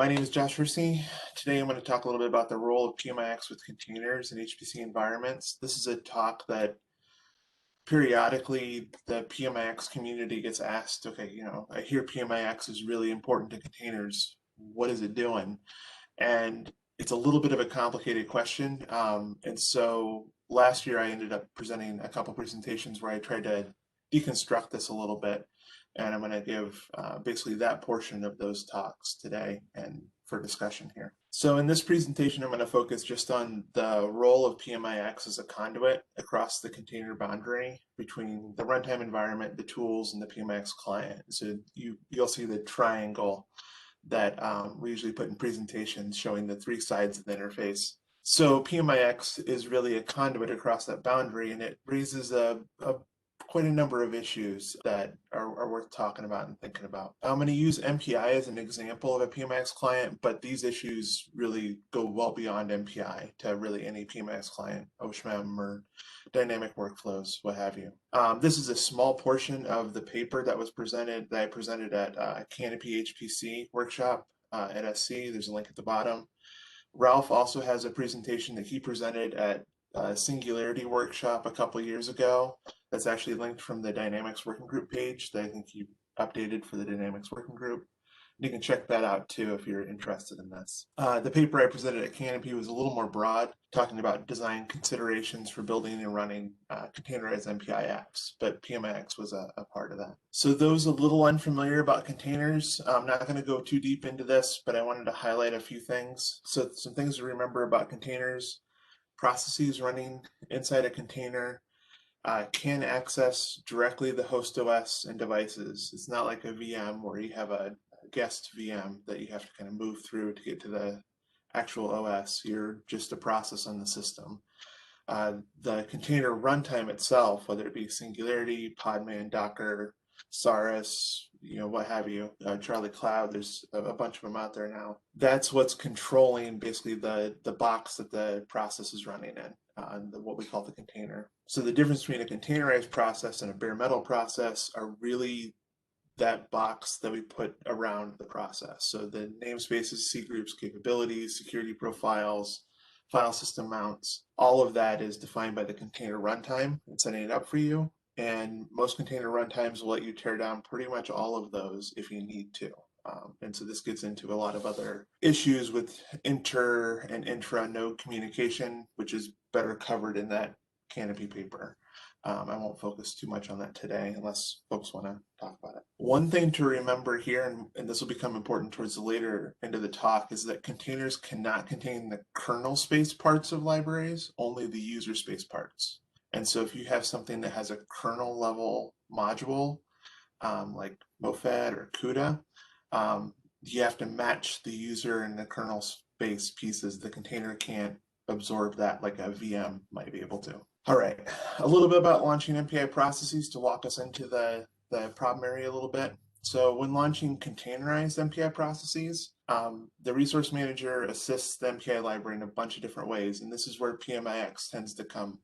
My name is Josh Hersey. Today I'm going to talk a little bit about the role of PMIx with containers in HPC environments. This is a talk that periodically the PMIx community gets asked, okay, I hear PMIx is really important to containers. What is it doing? And it's a little bit of a complicated question. And so last year I ended up presenting a couple presentations where I tried to deconstruct this a little bit. And I'm going to give basically that portion of those talks today and for discussion here. So in this presentation, I'm going to focus just on the role of PMIx as a conduit across the container boundary between the runtime environment, the tools, and the PMIx client. So you'll see the triangle that we usually put in presentations showing the three sides of the interface. So PMIx is really a conduit across that boundary, and it raises quite a number of issues that are worth talking about and thinking about. I'm going to use MPI as an example of a PMIx client, but these issues really go well beyond MPI to really any PMIx client, OSHMEM or dynamic workflows, what have you. This is a small portion of the paper that I presented at Canopy HPC workshop at SC. There's a link at the bottom. Ralph also has a presentation that he presented at Singularity workshop a couple years ago. That's actually linked from the Dynamics Working Group page that I think you updated for the Dynamics Working Group. And you can check that out too if you're interested in this. The paper I presented at Canopy was a little more broad, talking about design considerations for building and running containerized MPI apps, but PMIx was a part of that. So those a little unfamiliar about containers, I'm not going to go too deep into this, but I wanted to highlight a few things. So some things to remember about containers: processes running inside a container can access directly the host OS and devices. It's not like a VM where you have a guest VM that you have to kind of move through to get to the actual OS. You're just a process on the system. The container runtime itself, whether it be Singularity, Podman, Docker, Saris, what have you, Charlie Cloud, there's a bunch of them out there now. That's what's controlling basically the box that the process is running in, what we call the container. So the difference between a containerized process and a bare metal process are really that box that we put around the process. So the namespaces, C groups, capabilities, security profiles, file system mounts, all of that is defined by the container runtime and setting it up for you. And most container runtimes will let you tear down pretty much all of those if you need to. And so this gets into a lot of other issues with inter and intra node communication, which is better covered in that Canopy paper. I won't focus too much on that today unless folks want to talk about it. One thing to remember here, and this will become important towards the later end of the talk, is that containers cannot contain the kernel space parts of libraries, only the user space parts. And so if you have something that has a kernel level module, like MoFed or CUDA, you have to match the user and the kernel space pieces. The container can't absorb that like a VM might be able to. All right, a little bit about launching MPI processes to walk us into the problem area a little bit. So when launching containerized MPI processes, the resource manager assists the MPI library in a bunch of different ways, and this is where PMIx tends to come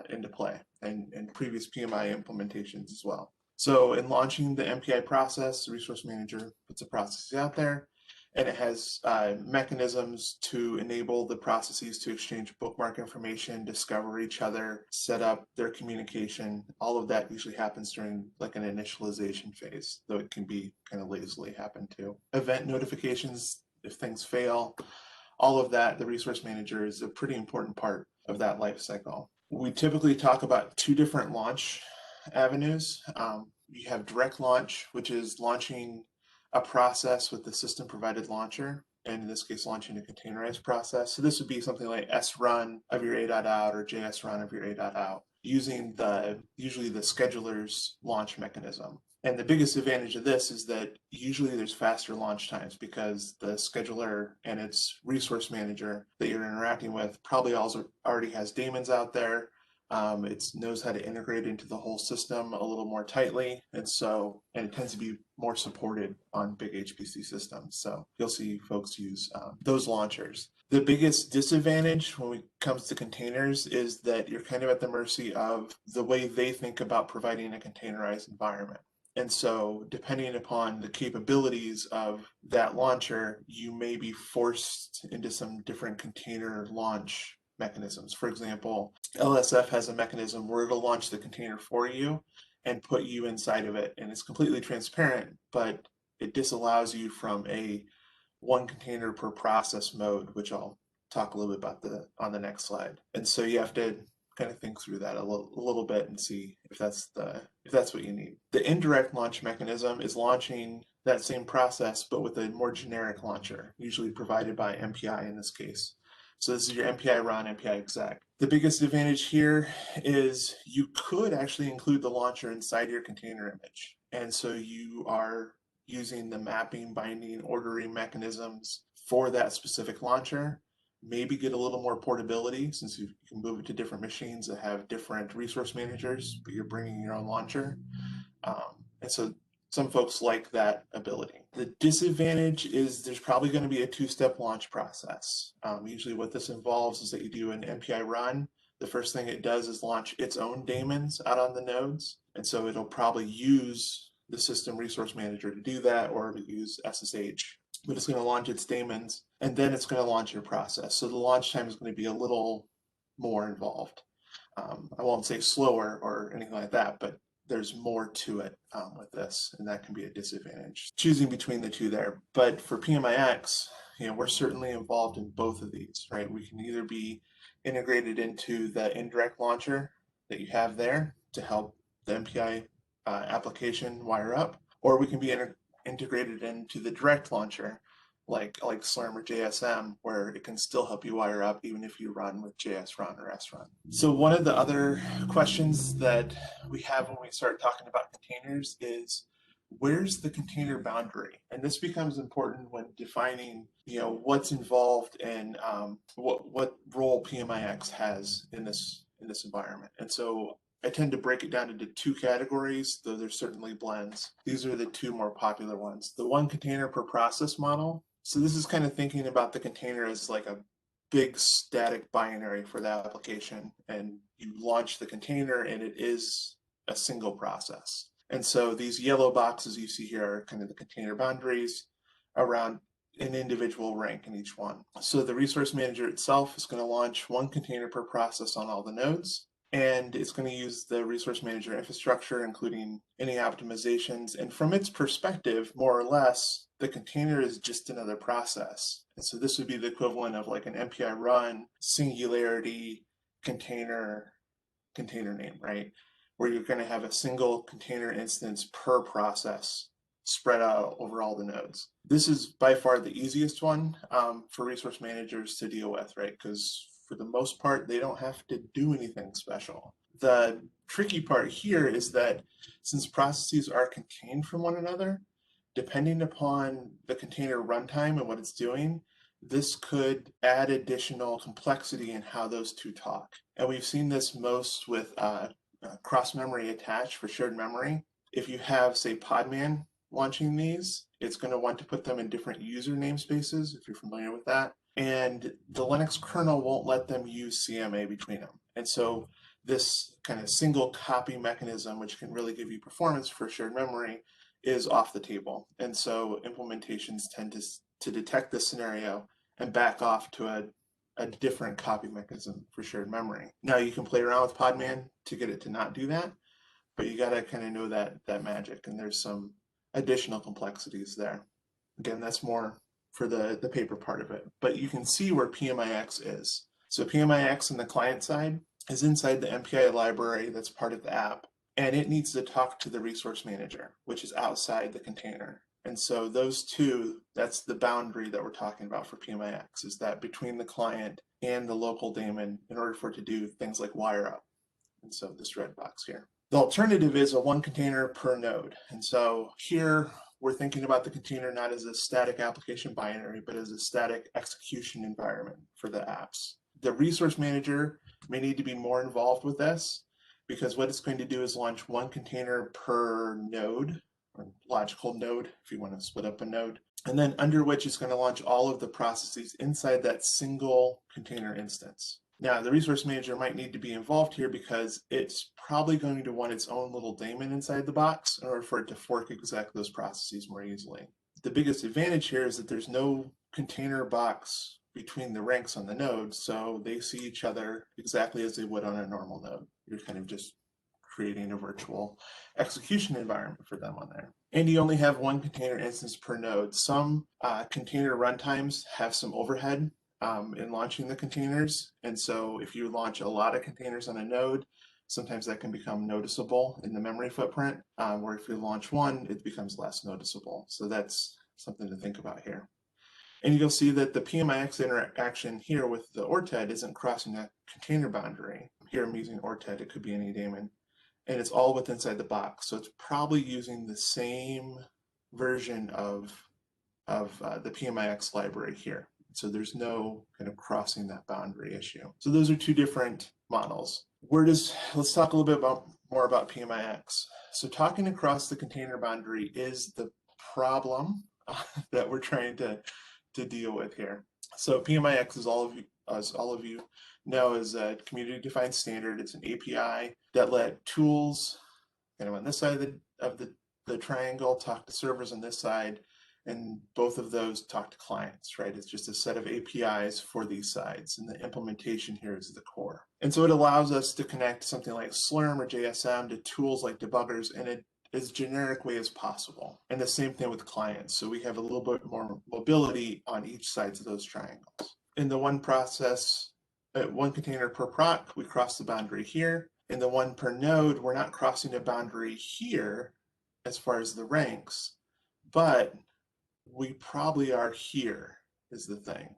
into play, and previous PMI implementations as well. So in launching the MPI process, the resource manager puts a process out there, and it has mechanisms to enable the processes to exchange bookmark information, discover each other, set up their communication. All of that usually happens during like an initialization phase, though it can be kind of lazily happen too. Event notifications, if things fail, all of that, the resource manager is a pretty important part of that life cycle. We typically talk about two different launch avenues. You have direct launch, which is launching a process with the system provided launcher, and in this case launching a containerized process. So this would be something like srun of your a.out or jsrun of your a.out, using usually the scheduler's launch mechanism. And the biggest advantage of this is that usually there's faster launch times because the scheduler and its resource manager that you're interacting with probably also already has daemons out there. It knows how to integrate into the whole system a little more tightly, and it tends to be more supported on big HPC systems. So you'll see folks use those launchers. The biggest disadvantage when it comes to containers is that you're kind of at the mercy of the way they think about providing a containerized environment. And so depending upon the capabilities of that launcher, you may be forced into some different container launch mechanisms. For example, LSF has a mechanism where it'll launch the container for you and put you inside of it. And it's completely transparent, but it disallows you from a one container per process mode, which I'll talk a little bit about on the next slide. And so you have to kind of think through that a little bit and see if that's what you need. The indirect launch mechanism is launching that same process, but with a more generic launcher, usually provided by MPI in this case. So this is your MPI run, MPI exec. The biggest advantage here is you could actually include the launcher inside your container image. And so you are using the mapping, binding, ordering mechanisms for that specific launcher. Maybe get a little more portability since you can move it to different machines that have different resource managers, but you're bringing your own launcher. And so some folks like that ability. The disadvantage is there's probably going to be a two-step launch process. Usually what this involves is that you do an MPI run. The first thing it does is launch its own daemons out on the nodes. And so it'll probably use the system resource manager to do that, or to use SSH. But it's going to launch its daemons, and then it's going to launch your process. So the launch time is going to be a little more involved. I won't say slower or anything like that, but there's more to it with this, and that can be a disadvantage. Choosing between the two there. But for PMIx, we're certainly involved in both of these, right? We can either be integrated into the indirect launcher that you have there to help the MPI application wire up, or we can be integrated into the direct launcher like Slurm or JSM, where it can still help you wire up even if you run with JS run or S run. So one of the other questions that we have when we start talking about containers is, where's the container boundary? And this becomes important when defining, what's involved and what role PMIx has in this environment. And so I tend to break it down into two categories, though there's certainly blends. These are the two more popular ones. The one container per process model. So this is kind of thinking about the container as like a big static binary for that application. And you launch the container and it is a single process. And so these yellow boxes you see here are kind of the container boundaries around an individual rank in each one. So the resource manager itself is going to launch one container per process on all the nodes. And it's going to use the resource manager infrastructure, including any optimizations. And from its perspective, more or less, the container is just another process. And so this would be the equivalent of like an MPI run, singularity, container name, right? Where you're going to have a single container instance per process spread out over all the nodes. This is by far the easiest one for resource managers to deal with, right? Because for the most part, they don't have to do anything special. The tricky part here is that since processes are contained from one another, depending upon the container runtime and what it's doing, this could add additional complexity in how those two talk. And we've seen this most with cross-memory attach for shared memory. If you have, say, Podman launching these, it's going to want to put them in different user namespaces, if you're familiar with that. And the Linux kernel won't let them use CMA between them. And so this kind of single copy mechanism, which can really give you performance for shared memory, is off the table. And so implementations tend to detect this scenario and back off to a different copy mechanism for shared memory. Now you can play around with Podman to get it to not do that, but you got to kind of know that magic, and there's some additional complexities there. Again, that's more for the paper part of it, but you can see where PMIx is. So PMIx on the client side is inside the MPI library that's part of the app, and it needs to talk to the resource manager, which is outside the container. And so those two, that's the boundary that we're talking about for PMIx, is that between the client and the local daemon in order for it to do things like wire up. And so this red box here. The alternative is a one container per node. And so here we're thinking about the container not as a static application binary, but as a static execution environment for the apps. The resource manager may need to be more involved with this, because what it's going to do is launch one container per node, or logical node, if you want to split up a node, and then under which it's going to launch all of the processes inside that single container instance. Now, the resource manager might need to be involved here because it's probably going to want its own little daemon inside the box in order for it to fork exactly those processes more easily. The biggest advantage here is that there's no container box between the ranks on the node, so they see each other exactly as they would on a normal node. You're kind of just creating a virtual execution environment for them on there. And you only have one container instance per node. Some container runtimes have some overhead in launching the containers. And so if you launch a lot of containers on a node, sometimes that can become noticeable in the memory footprint, where if you launch one, it becomes less noticeable. So that's something to think about here. And you'll see that the PMIx interaction here with the ORTED isn't crossing that container boundary. Here I'm using ORTED, it could be any daemon. And it's all within inside the box. So it's probably using the same version of the PMIx library here. So there's no kind of crossing that boundary issue. So those are two different models. Let's talk a little bit more about PMIx. So talking across the container boundary is the problem that we're trying to deal with here. So PMIx, as all of you know, is a community-defined standard. It's an API that let tools kind of on this side of the triangle talk to servers on this side, and both of those talk to clients, right? It's just a set of APIs for these sides, and the implementation here is the core. And so it allows us to connect something like Slurm or JSM to tools like debuggers in as generic way as possible. And the same thing with clients. So we have a little bit more mobility on each side of those triangles. In the one process, one container per proc, we cross the boundary here. In the one per node, we're not crossing a boundary here as far as the ranks, but we probably are here is the thing,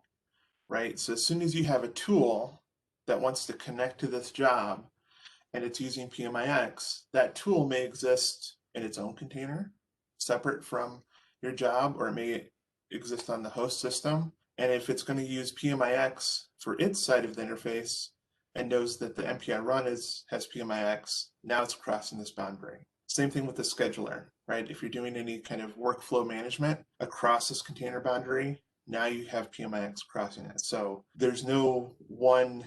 right? So as soon as you have a tool that wants to connect to this job and it's using PMIx, that tool may exist in its own container, separate from your job, or it may exist on the host system. And if it's going to use PMIx for its side of the interface and knows that the MPI run has PMIx, now it's crossing this boundary. Same thing with the scheduler, right? If you're doing any kind of workflow management across this container boundary, now you have PMIx crossing it. So there's no one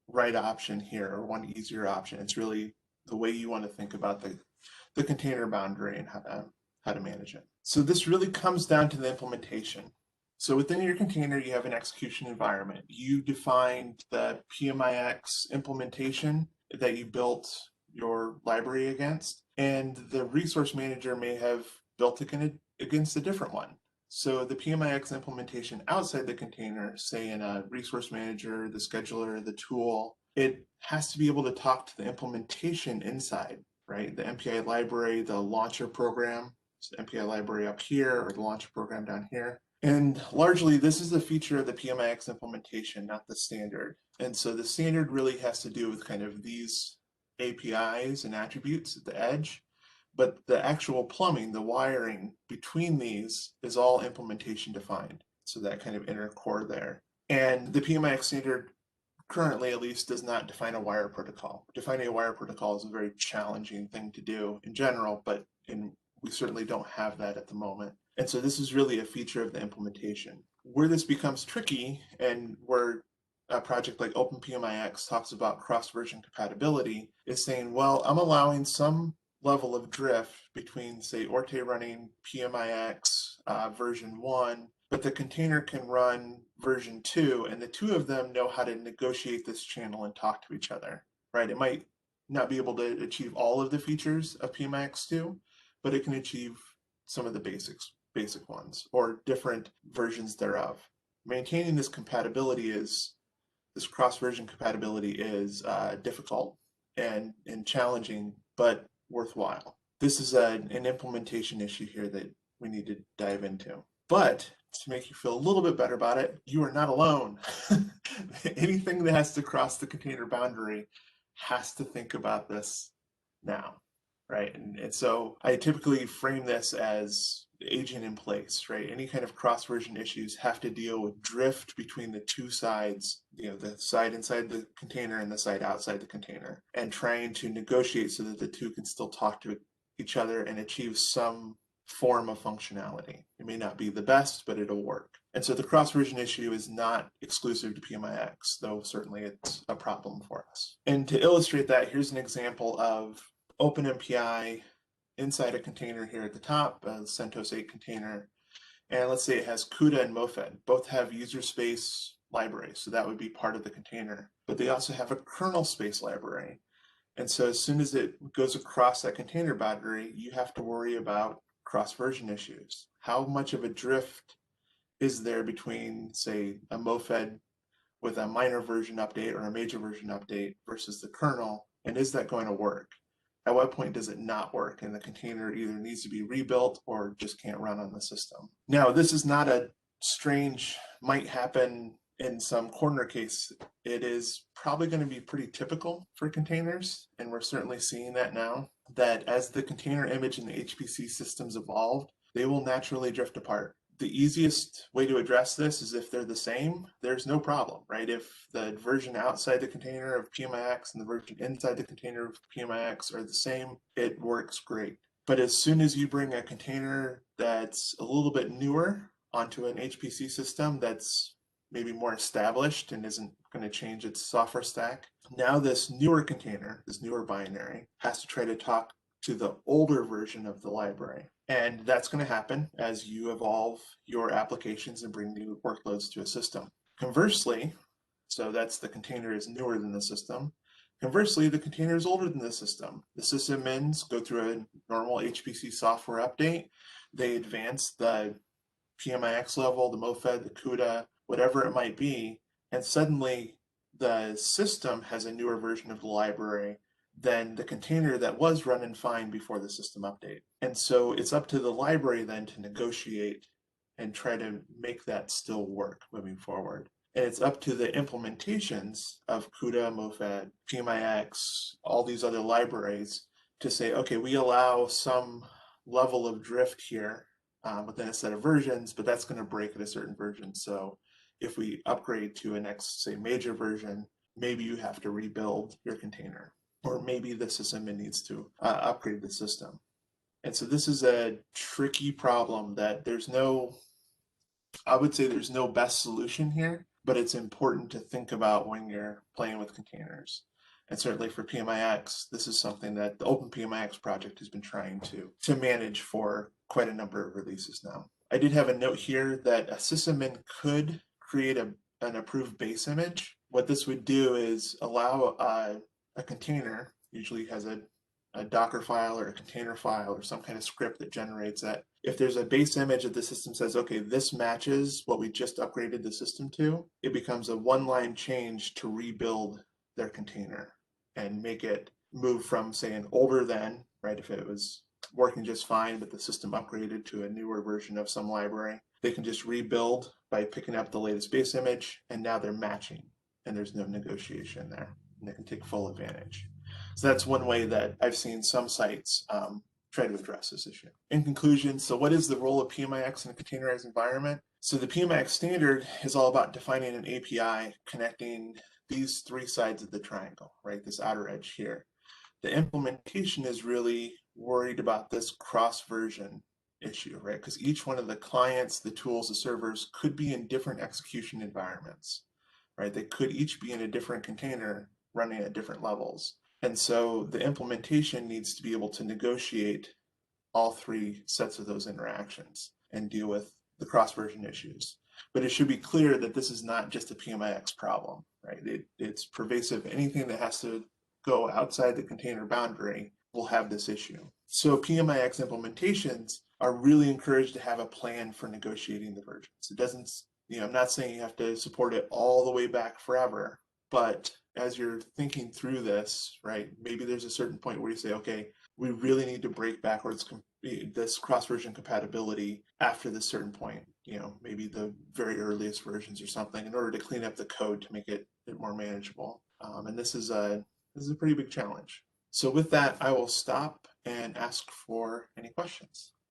right option here or one easier option. It's really the way you want to think about the container boundary and how to manage it. So this really comes down to the implementation. So within your container, you have an execution environment. You defined the PMIx implementation that you built your library against, and the resource manager may have built it against a different one. So the PMIx implementation outside the container, say in a resource manager, the scheduler, the tool, it has to be able to talk to the implementation inside, right? The MPI library, the launcher program, so the MPI library up here or the launcher program down here. And largely, this is a feature of the PMIx implementation, not the standard. And so the standard really has to do with kind of these APIs and attributes at the edge, but the actual plumbing, the wiring between these is all implementation defined. So that kind of inner core there. And the PMIx standard currently at least does not define a wire protocol. Defining a wire protocol is a very challenging thing to do in general, but we certainly don't have that at the moment. And so this is really a feature of the implementation. Where this becomes tricky, and where a project like OpenPMIx talks about cross-version compatibility, is saying, well, I'm allowing some level of drift between, say, Orte running PMIx version 1, but the container can run version 2, and the two of them know how to negotiate this channel and talk to each other, right? It might not be able to achieve all of the features of PMIx 2, but it can achieve some of the basic ones, or different versions thereof. Maintaining this cross-version compatibility is difficult and challenging, but worthwhile. This is an implementation issue here that we need to dive into. But to make you feel a little bit better about it, you are not alone. Anything that has to cross the container boundary has to think about this now, right? And so I typically frame this as agent in place, right? Any kind of cross-version issues have to deal with drift between the two sides, the side inside the container and the side outside the container, and trying to negotiate so that the two can still talk to each other and achieve some form of functionality. It may not be the best, but it'll work. And so the cross-version issue is not exclusive to PMIx, though certainly it's a problem for us. And to illustrate that, here's an example of OpenMPI inside a container here at the top, a CentOS 8 container. And let's say it has CUDA and MoFed. Both have user space libraries, so that would be part of the container. But they also have a kernel space library. And so as soon as it goes across that container boundary, you have to worry about cross-version issues. How much of a drift is there between, say, a MoFed with a minor version update or a major version update versus the kernel, and is that going to work? At what point does it not work and the container either needs to be rebuilt or just can't run on the system? Now, this is not a strange, might happen in some corner case. It is probably going to be pretty typical for containers, and we're certainly seeing that now, that as the container image and the HPC systems evolved, they will naturally drift apart. The easiest way to address this is if they're the same, there's no problem, right? If the version outside the container of PMIx and the version inside the container of PMIx are the same, it works great. But as soon as you bring a container that's a little bit newer onto an HPC system that's maybe more established and isn't going to change its software stack, now this newer container, this newer binary, has to try to talk to the older version of the library. And that's going to happen as you evolve your applications and bring new workloads to a system. Conversely, so that's the container is newer than the system. Conversely, the container is older than the system. The sysadmins go through a normal HPC software update. They advance the PMIx level, the MoFed, the CUDA, whatever it might be, and suddenly the system has a newer version of the library than the container that was running fine before the system update. And so it's up to the library then to negotiate and try to make that still work moving forward. And it's up to the implementations of CUDA, MoFed, PMIx, all these other libraries to say, okay, we allow some level of drift here within a set of versions, but that's going to break at a certain version. So if we upgrade to a next, say, major version, maybe you have to rebuild your container, or maybe the sysadmin needs to upgrade the system. And so this is a tricky problem that there's no, I would say there's no best solution here, but it's important to think about when you're playing with containers. And certainly for PMIx, this is something that the Open PMIx project has been trying to manage for quite a number of releases now. I did have a note here that a sysadmin could create an approved base image. What this would do is allow a container, usually has a Docker file or a container file or some kind of script that generates that. If there's a base image that the system says, okay, this matches what we just upgraded the system to, it becomes a one-line change to rebuild their container and make it move from, say, an older than, right, if it was working just fine, but the system upgraded to a newer version of some library, they can just rebuild by picking up the latest base image, and now they're matching, and there's no negotiation there, and they can take full advantage. So that's one way that I've seen some sites try to address this issue. In conclusion, so what is the role of PMIx in a containerized environment? So the PMIx standard is all about defining an API connecting these three sides of the triangle, right? This outer edge here. The implementation is really worried about this cross-version issue, right? Because each one of the clients, the tools, the servers could be in different execution environments, right? They could each be in a different container running at different levels. And so the implementation needs to be able to negotiate all three sets of those interactions and deal with the cross-version issues. But it should be clear that this is not just a PMIx problem, right? It's pervasive. Anything that has to go outside the container boundary will have this issue. So PMIx implementations are really encouraged to have a plan for negotiating the versions. It doesn't, I'm not saying you have to support it all the way back forever, but as you're thinking through this, right, maybe there's a certain point where you say, okay, we really need to break backwards this cross-version compatibility after this certain point, maybe the very earliest versions or something, in order to clean up the code to make it more manageable. And this is a pretty big challenge. So with that, I will stop and ask for any questions.